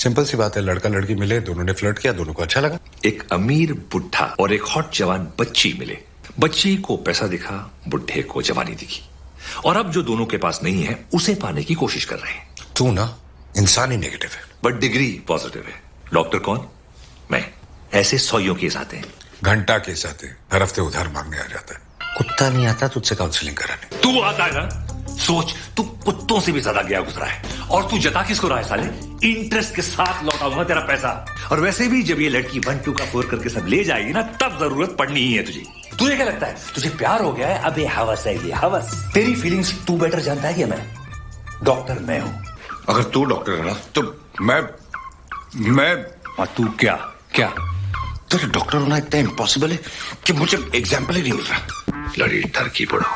Simple सी बात है, लड़का लड़की मिले, दोनों ने फ्लर्ट किया, दोनों को अच्छा लगा। एक अमीर बुढ़ा और एक हॉट जवान बच्ची मिले, बच्ची को पैसा दिखा, बुढ़े को जवानी दिखी, और अब जो दोनों के पास नहीं है उसे पाने की कोशिश कर रहे हैं। तू ना इंसान ही नेगेटिव है, बट डिग्री पॉजिटिव है। डॉक्टर कौन? मैं। ऐसे 100 केस आते हैं। घंटा केस आते हैं, हर हफ्ते उधार मांगने आ जाता है। कुत्ता नहीं आता तुझसे काउंसलिंग कराने। तू आता है ना? सोच, तू कुत्तों से भी ज्यादा गया गुजरा है, और तू जता किसको रहा है साले? इंटरेस्ट के साथ लौटाऊंगा तेरा पैसा। और वैसे भी जब ये लड़की 1 2 का 4 करके सब ले जाएगी ना, तब जरूरत पड़नी ही है तुझे। तुझे क्या लगता है तुझे प्यार हो गया है? अबे हवस है ये, हवस। तेरी फीलिंग्स तू बेटर जानता है कि मैं? डॉक्टर मैं हूं। अगर तू डॉक्टर है ना तो मैं और तू क्या क्या? तेरे डॉक्टर होना इतना इम्पॉसिबल है कि मुझे एग्जाम्पल ही नहीं मिल रहा। लड़ी टर्की पड़ो।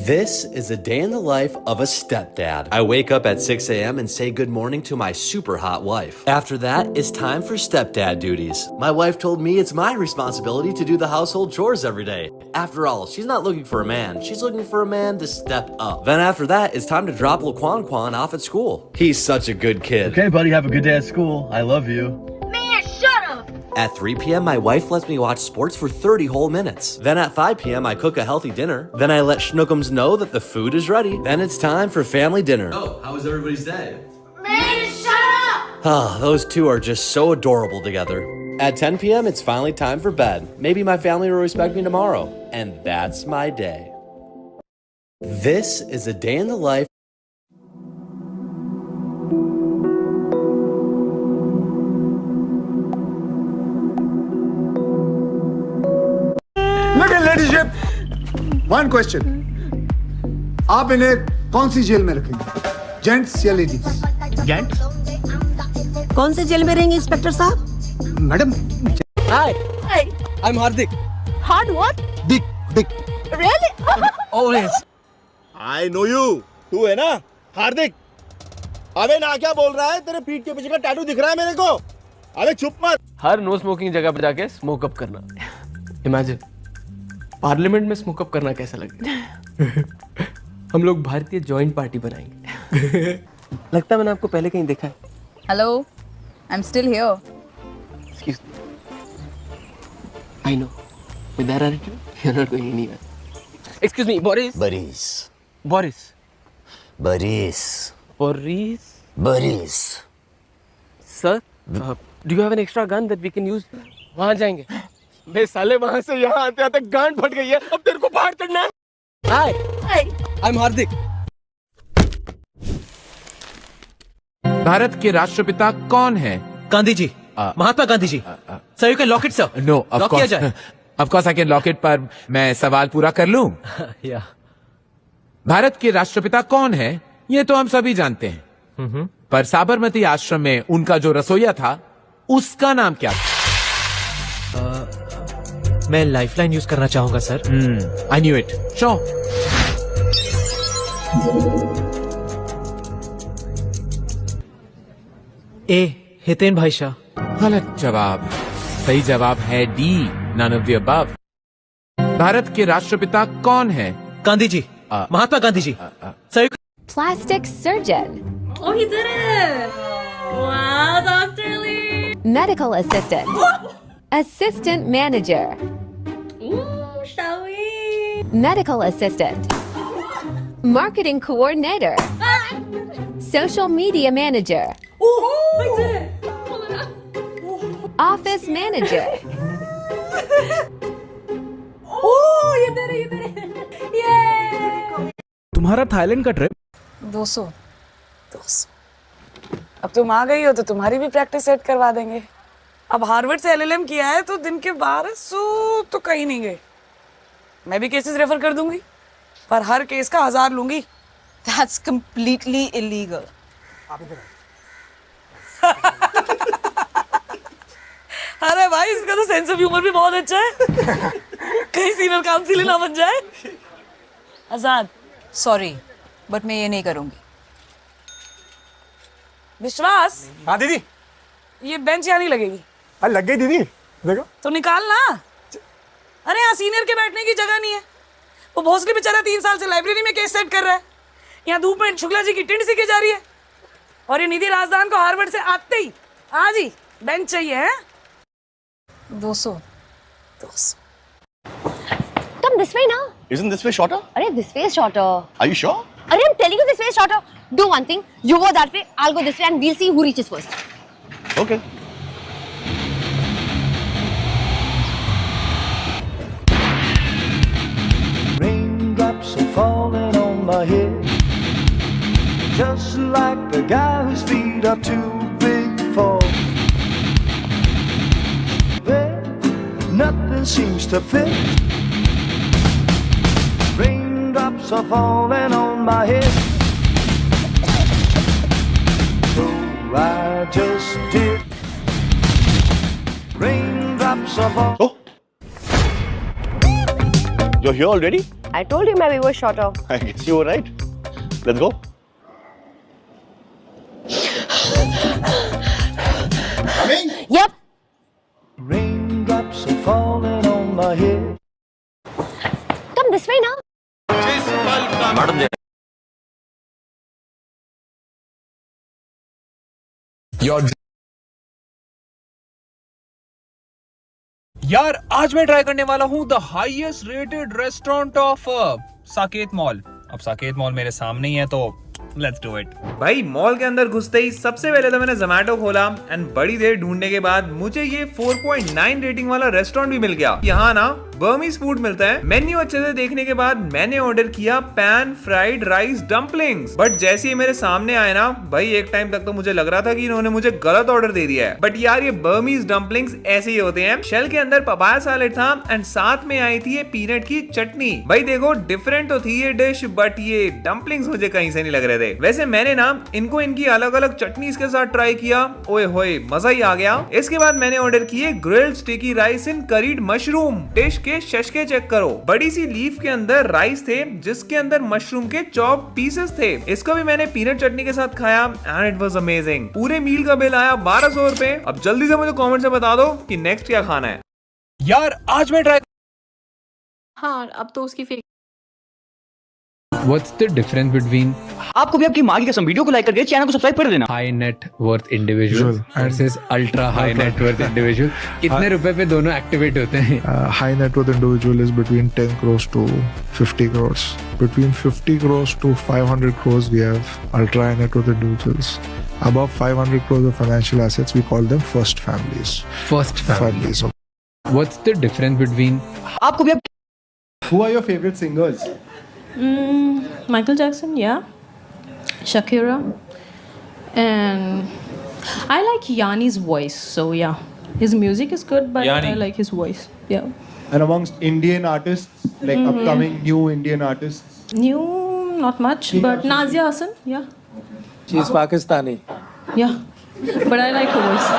This is a day in the life of a stepdad. I wake up at 6 a.m. and say good morning to my super hot wife. After that, it's time for stepdad duties. My wife told me it's my responsibility to do the household chores every day. After all, she's not looking for a man. She's looking for a man to step up. Then after that, it's time to drop Laquan Quan off at school. He's such a good kid. Okay, buddy, have a good day at school. I love you. Man, shut up! At 3 p.m., my wife lets me watch sports for 30 whole minutes. Then at 5 p.m., I cook a healthy dinner. Then I let Schnookums know that the food is ready. Then it's time for family dinner. Oh, how was everybody's day? Man, shut up! Ah, those two are just so adorable together. At 10 p.m., it's finally time for bed. Maybe my family will respect me tomorrow. And that's my day. This is a day in the life. Look at ladyship. One question. आप इन्हें कौन सी jail में रखेंगे, gents या ladies? Gent? कौन से jail में रहेंगे इंस्पेक्टर साहब? Madam, Hi, Hey, I'm Hardik. hard what? दिक Really? Always. I know you. तू है ना हार्दिक? अबे ना क्या बोल रहा है? तेरे पीठ के पीछे का टैटू दिख रहा है मेरे को। अबे चुप मत। हर नो स्मोकिंग जगह पर जाके स्मोक अप करना। इमेजिन पार्लियामेंट में स्मोक अप करना कैसा लगेगा? हम लोग भारतीय जॉइंट पार्टी बनाएंगे। लगता है मैंने आपको पहले कहीं देखा है। Hello, I'm still here. Excuse me. I know. With that attitude, you're not going anywhere. Excuse me, Boris. Boris. Boris. Boris. Boris. Boris. Sir, do you have an extra gun that we can use? वहाँ जाएंगे। बे साले वहाँ से यहाँ आते आते गांड फट गई है। अब तेरे को बाहर चढ़ना है। Hi. Hey, I'm Hardik. Bharat के राष्ट्रपिता कौन है? Gandhi ji, Mahatma Gandhi ji. Sir you can lock it sir. No, lock किया जाए। Of course I can lock it, पर मैं सवाल पूरा कर लूं? या भारत के राष्ट्रपिता कौन है ये तो हम सभी जानते हैं, पर साबरमती आश्रम में उनका जो रसोइया था उसका नाम क्या था? मैं लाइफलाइन यूज करना चाहूंगा sir. I knew it. Show. ए हितेन भाई शाह। गलत जवाब। सही जवाब है D, none of the above. Bharat के राष्ट्रपिता कौन है? Gandhi ji, Mahatma Gandhi ji. Sir Plastic surgeon. oh, he did it! Wow, Dr. Lee! Medical assistant. Assistant manager. Ooh, shall we? Medical assistant. Marketing coordinator. Social media manager. Ooh, I did it! Pull it up. Office manager. Ooh, you did it, you did it! Yay! तुम्हारा Thailand का trip 200 अब तुम आ गई हो तो तुम्हारी भी practice set करवा देंगे। अब हार्वर्ड से एलएलएम किया है तो दिन के 12 सो तो कहीं नहीं गए। मैं भी केसेस रेफर कर दूंगी, पर हर केस का 1000 लूंगी। That's completely illegal. अरे भाई इसका तो सेंस ऑफ ह्यूमर भी बहुत अच्छा है। कहीं सीनियर काउंसिलर ना बन जाए। आजाद, सॉरी बट मैं ये नहीं करूंगी। विश्वास। हाँ दीदी। ये बेंच यहाँ नहीं लगेगी। अरे लग गई दीदी, देखो। तो निकाल ना। अरे यहाँ सीनियर के बैठने की जगह नहीं है। वो भोसले बेचारा 3 साल से लाइब्रेरी में केस सेट कर रहा है। यहाँ धूप में शुक्ला जी की टिंड सीखे जा रही है, और ये निधि राजदान को हार्वर्ड से आते ही आज ही बेंच चाहिए है। 200 Come this way now. Isn't this way shorter? Arey, this way is shorter. Are you sure? Arey, I'm telling you this way is shorter. Do one thing. You go that way, I'll go this way, and we'll see who reaches first. Okay. Raindrops are falling on my head, just like the guy whose feet are too big for bed. Nothing seems to fit. Raindrops are falling on my head, so I just did. Raindrops are falling. Oh, you're here already? I told you my way was shorter. I guess you were right. Let's go. Coming? Yep. Raindrops are falling on my head. Come this way now. Madam ji यार आज मैं try करने वाला हूँ the highest rated restaurant of Saket mall. अब Saket mall मेरे सामने ही है तो लेट्स डू इट। भाई मॉल के अंदर घुसते ही सबसे पहले तो मैंने जोमैटो खोला एंड बड़ी देर ढूंढने के बाद मुझे ये 4.9 रेटिंग वाला रेस्टोरेंट भी मिल गया। यहाँ ना बर्मीज फूड मिलता है। मेन्यू अच्छे से देखने के बाद मैंने ऑर्डर किया pan fried rice dumplings, but जैसे ही मेरे सामने आए ना भाई एक टाइम तक तो मुझे लग रहा था कि इन्होंने मुझे गलत ऑर्डर दे दिया है। बट यार ये बर्मीज डम्पलिंग्स ऐसे ही होते हैं। शेल के अंदर पपाया सैलेड था एंड साथ में आई थी ये पीनट की चटनी। भाई देखो डिफरेंट तो थी ये डिश, बट ये डम्पलिंग्स मुझे कहीं से नहीं लग रहे थे। वैसे मैंने ना इनको इनकी अलग अलग चटनीज के साथ ट्राई किया, ओए होए मजा ही आ गया। इसके बाद मैंने ऑर्डर किए ग्रिल्ड स्टिकी राइस इन करीड मशरूम। डिश के शशके चेक करो, बड़ी सी लीफ के अंदर राइस थे जिसके अंदर मशरूम के चॉप पीसेस थे। इसको भी मैंने पीनट चटनी के साथ खाया एंड इट वाज अमेजिंग। पूरे मील का बिल आया 1200 रुपए। अब जल्दी से मुझे कमेंट से बता दो कि नेक्स्ट क्या खाना है। यार आज मैं ट्राई हाँ अब तो उसकी fake. What's the difference between आपको भी आपकी माँ की कसम वीडियो को लाइक करके चैनल को सब्सक्राइब कर देना। high net worth individual versus ultra high net worth individual? कितने रुपए पे दोनों एक्टिवेट होते हैं? High net worth individual is between 10 crores to 50 crores. Between 50 crores to 500 crores, we have ultra high net worth individuals. Above 500 crores of financial assets, we call them first families. First families. What's the difference between आपको भी Who are your favorite singers? Michael Jackson, yeah. Shakira. And I like Yanni's voice, so yeah. His music is good, but I like his voice. Yeah. And amongst Indian artists, like upcoming new Indian artists? New, not much, but Nazia Hassan, yeah. She's Pakistani. Yeah. But I like her voice.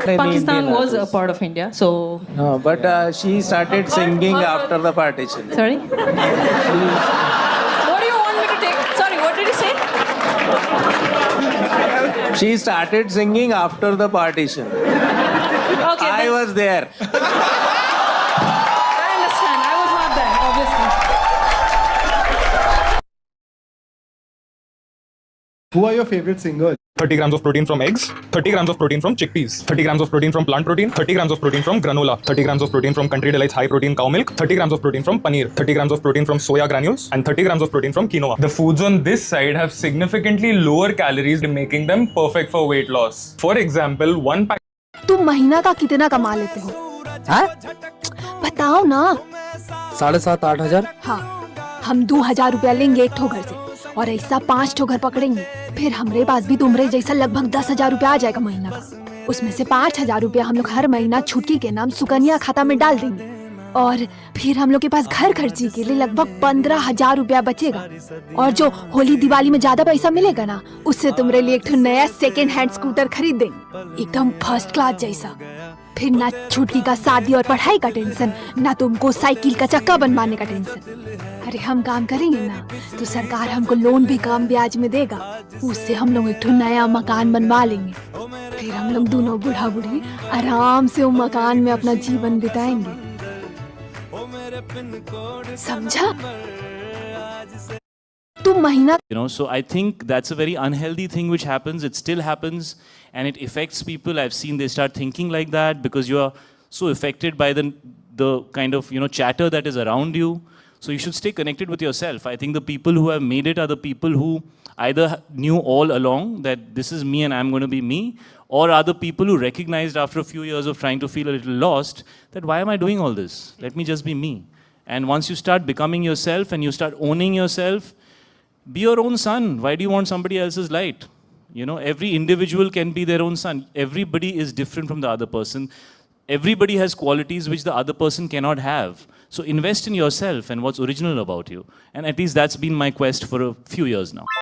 Pakistan was a part of India, so. No, but she started singing after the partition. Sorry? What do you want me to take? Sorry, what did you say? She started singing after the partition. Okay. I was there. I understand. I was not there, obviously. Who are your favorite singers? 30 grams of protein from eggs, 30 grams of protein from chickpeas, 30 grams of protein from plant protein, 30 grams of protein from granola, 30 grams of protein from Country Delight's high protein cow milk, 30 grams of protein from paneer, 30 grams of protein from soya granules, and 30 grams of protein from quinoa. The foods on this side have significantly lower calories, making them perfect for weight loss. For example, one pack. तुम महीना का कितना कमा लेते हो? हाँ? बताओ ना। 7,500-8,000। हाँ, हम 2,000 रुपया लेंगे एक ठो घर से और ऐसा 5 ठो घर पकड़ेंगे, फिर हमरे पास भी तुमरे जैसा लगभग 10,000 रुपया आ जाएगा महीना का। उसमें से 5,000 रुपया हम लोग हर महीना छुटकी के नाम सुकन्या खाता में डाल देंगे और फिर हम लोग के पास घर खर्ची के लिए लगभग 15,000 रुपया बचेगा। और जो होली दिवाली में ज्यादा पैसा मिलेगा ना, उससे तुमरे लिए एक ठो नया सेकेंड हैंड स्कूटर खरीद देंगे एकदम फर्स्ट क्लास जैसा। फिर ना छुटकी का शादी और पढ़ाई का टेंशन, ना तुमको साइकिल का चक्का बनवाने का टेंशन। अरे हम काम करेंगे ना तो सरकार हमको लोन भी कम ब्याज में देगा, उससे हम लोग एक ठो नया मकान बनवा लेंगे। फिर हम लोग दोनों बूढ़ा बूढ़ी आराम से वो मकान में अपना जीवन बिताएंगे, समझा? तू महीना So I think that's a very unhealthy thing which happens. It still happens and it affects people. I've seen they start thinking like that because you are so affected by the kind of, chatter that is around you. So you should stay connected with yourself. I think the people who have made it are the people who either knew all along that this is me and I'm going to be me, or are the people who recognized after a few years of trying to feel a little lost that why am I doing all this? Let me just be me. And once you start becoming yourself and you start owning yourself, be your own sun. Why do you want somebody else's light? Every individual can be their own sun. Everybody is different from the other person. Everybody has qualities which the other person cannot have. So invest in yourself and what's original about you. And at least that's been my quest for a few years now.